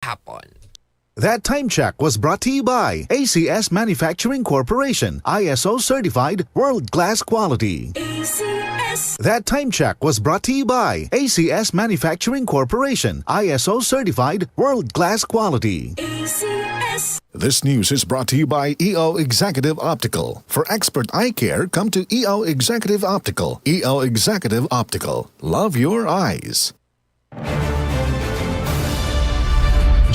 hapon. That time check was brought to you by ACS Manufacturing Corporation, ISO certified world-class quality. ACS. That time check was brought to you by ACS Manufacturing Corporation, ISO certified world-class quality. ACS. This news is brought to you by EO Executive Optical. For expert eye care, come to EO Executive Optical. EO Executive Optical. Love your eyes.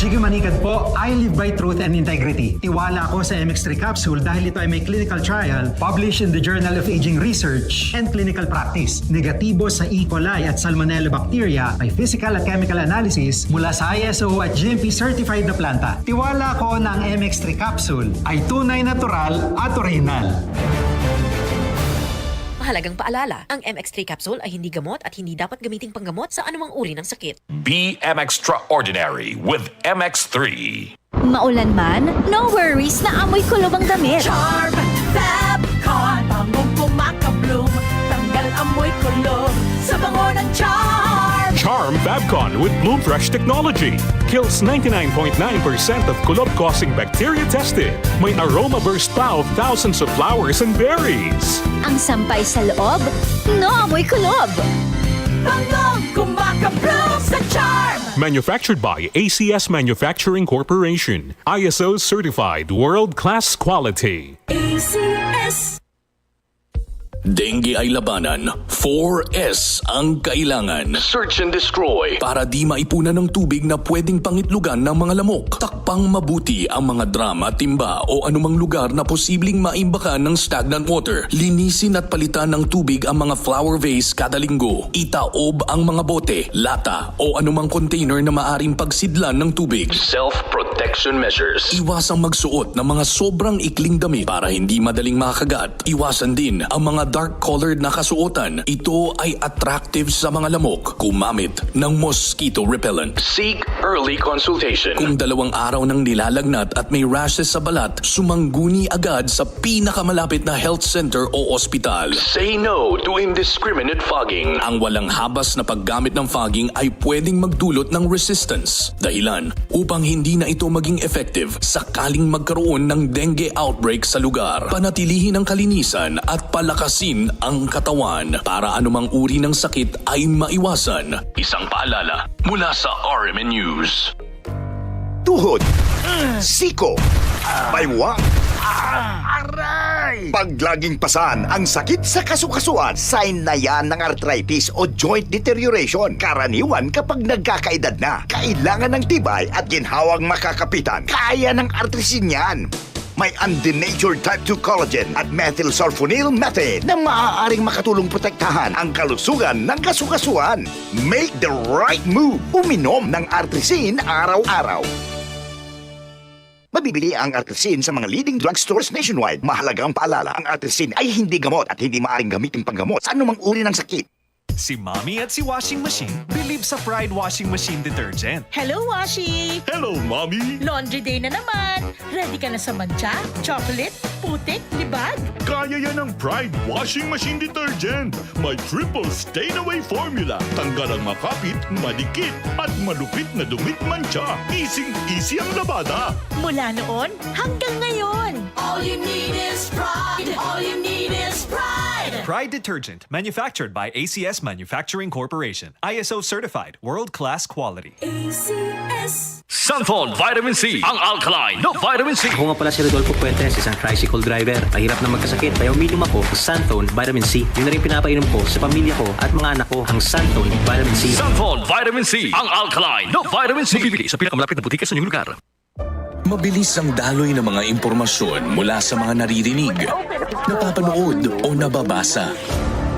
Jiggy Manikad po, I live by truth and integrity. Tiwala ako sa MX3 capsule dahil ito ay may clinical trial published in the Journal of Aging Research and Clinical Practice. Negatibo sa E. coli at Salmonella bacteria, may physical at chemical analysis mula sa ISO at GMP certified na planta. Tiwala ko na ang MX3 capsule ay tunay natural at original. Mahalagang paalala, ang MX3 capsule ay hindi gamot at hindi dapat gamiting panggamot sa anumang uri ng sakit. Be extraordinary with MX3. Maulan man, no worries na amoy kulob ang damit. Charm Fabcon, bangong kumakabloom, tanggal amoy kulob sa bango ng Charm. Charm Fabcon with Bloom Fresh technology kills 99.9% of kulob-causing bacteria tested. May aroma burst pa of thousands of flowers and berries. Ang sampay sa loob, no amoy kulob. Bangong kumakabloom sa Charm. Manufactured by ACS Manufacturing Corporation. ISO certified world-class quality. ACS. Dengue ay labanan, 4S ang kailangan. Search and destroy para di maipunan ng tubig na pwedeng pangitlugan ng mga lamok. Takpang mabuti ang mga drama, timba o anumang lugar na posibleng maimbakan ng stagnant water. Linisin at palitan ng tubig ang mga flower vase kada linggo. Itaob ang mga bote, lata o anumang container na maaring pagsidlan ng tubig. Self-protection measures. Iwasang magsuot ng mga sobrang ikling damit para hindi madaling makagat. Iwasan din ang mga dark-colored na kasuotan. Ito ay attractive sa mga lamok. Gumamit ng mosquito repellent. Seek early consultation. Kung 2 araw nang nilalagnat at may rashes sa balat, sumangguni agad sa pinakamalapit na health center o ospital. Say no to indiscriminate fogging. Ang walang habas na paggamit ng fogging ay pwedeng magdulot ng resistance. Dahilan upang hindi na ito maging effective sakaling magkaroon ng dengue outbreak sa lugar. Panatilihin ang kalinisan at palakasin ang katawan para anumang uri ng sakit ay maiwasan. Isang paalala mula sa RMN News. Tuhod, siko, baywang, aray! Pag laging pasan ang sakit sa kasukasuan, sign na yan ng arthritis o joint deterioration. Karaniwan kapag nagkakaedad na, kailangan ng tibay at ginhawang makakapitan. Kaya ng artrisin yan. May undenatured type 2 collagen at methylsulfonyl methane na maaaring makatulong protektahan ang kalusugan ng kasukasuan. Make the right move. Uminom ng Artrisin araw-araw. Mabibili ang Artrisin sa mga leading drugstores nationwide. Mahalagang paalala, ang Artrisin ay hindi gamot at hindi maaaring gamitin panggamot sa anumang uri ng sakit. Si Mommy at si Washing Machine believe sa Pride Washing Machine Detergent. Hello, Washi! Hello, Mommy! Laundry day na naman! Ready ka na sa mancha, chocolate, putik, libag? Kaya yan ang Pride Washing Machine Detergent. May triple stain-away formula. Tanggal ang makapit, madikit, at malupit na dumit mancha. Easy ang labada. Mula noon hanggang ngayon. All you need is pride. All you need is pride. Pride Detergent, manufactured by ACS Manufacturing Corporation. ISO certified, world-class quality. ACS. Sunfall Vitamin C, ang alkaline no vitamin C. Ako nga pala si Rodolfo Puentes, isang tricycle driver. Mahirap na magkasakit, kaya uminom ako ng Sunfall Vitamin C. Yun na rin pinapainom ko sa pamilya ko at mga anak ko, ang Sunfall Vitamin C. Sunfall Vitamin C, ang alkaline no vitamin C. Mabibili sa pinakamalapit na butika sa inyong lugar. Mabilis ang daloy ng mga impormasyon mula sa mga naririnig, napapanood o nababasa.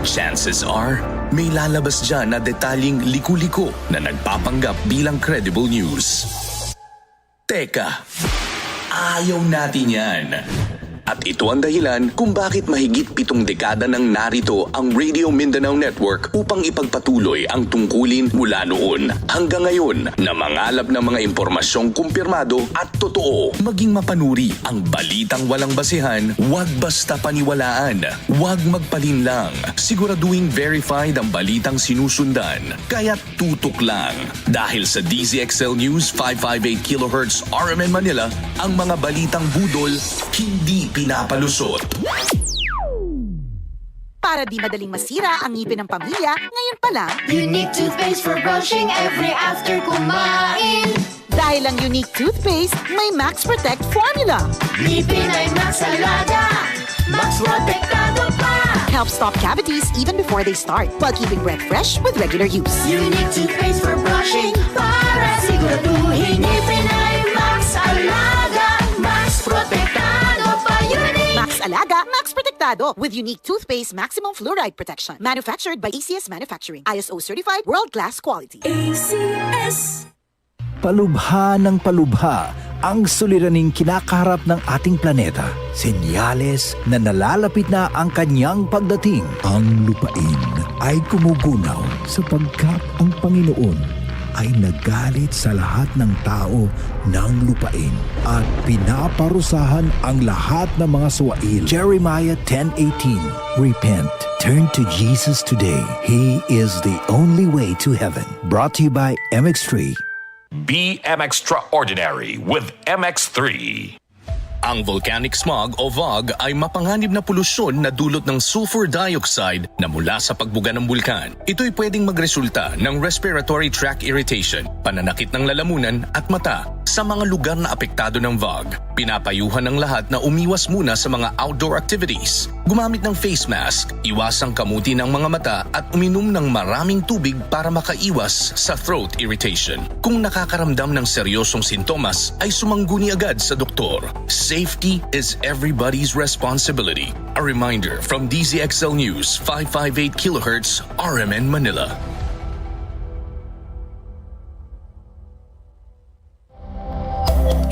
Chances are, may lalabas dyan na detalyeng liku-liko na nagpapanggap bilang credible news. Teka, ayaw natin yan. At ito ang dahilan kung bakit mahigit 7 dekada nang narito ang Radio Mindanao Network upang ipagpatuloy ang tungkulin mula noon hanggang ngayon na mangalap ng mga impormasyong kumpirmado at totoo. Maging mapanuri ang balitang walang basihan, huwag basta paniwalaan, huwag magpalinlang. Siguraduhin verified ang balitang sinusundan, kaya't tutok lang. Dahil sa DZXL News 558 kHz RMN Manila, ang mga balitang budol hindi pinapalusot. Para di madaling masira ang ngipin ng pamilya, ngayon pa lang, Unique toothpaste for brushing every after kumain. dahil ang Unique toothpaste may Max Protect formula. Ngipin ay Max Alaga, Max Protektado pa. Helps stop cavities even before they start, while keeping breath fresh with regular use. Unique toothpaste for brushing para siguraduhin ngipin ay Max Alaga, Max Protektado pa. Unique Max Alaga, Max Protectado with Unique toothpaste maximum fluoride protection. Manufactured by ACS Manufacturing. ISO certified world-class quality. ACS. Palubha ng palubha ang suliraning kinakaharap ng ating planeta. Senyales na nalalapit na ang kanyang pagdating. Ang lupain ay kumugunaw sapagkat ang Panginoon ay nagalit sa lahat ng tao ng lupain at pinaparusahan ang lahat ng mga suwail. Jeremiah 10:18. Repent. Turn to Jesus today. He is the only way to heaven. Brought to you by MX3. Be Extraordinary with MX3. Ang volcanic smog o VOG ay mapanganib na polusyon na dulot ng sulfur dioxide na mula sa pagbuga ng bulkan. Ito'y pwedeng magresulta ng respiratory tract irritation, pananakit ng lalamunan at mata. Sa mga lugar na apektado ng VOG, pinapayuhan ng lahat na umiwas muna sa mga outdoor activities. Gumamit ng face mask, iwasang kamuti ng mga mata at uminom ng maraming tubig para makaiwas sa throat irritation. Kung nakakaramdam ng seryosong sintomas, ay sumangguni agad sa doktor. Safety is everybody's responsibility. A reminder from DZXL News 558 kHz RMN Manila.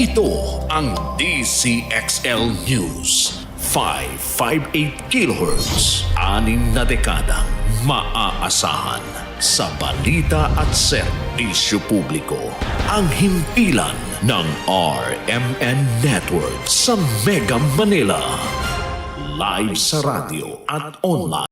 Ito ang DZXL News 558 kHz. 6 na dekadang maaasahan sa balita at serbisyo publiko. Ang himpilan ng RMN Network sa Mega Manila. Live sa radyo at online.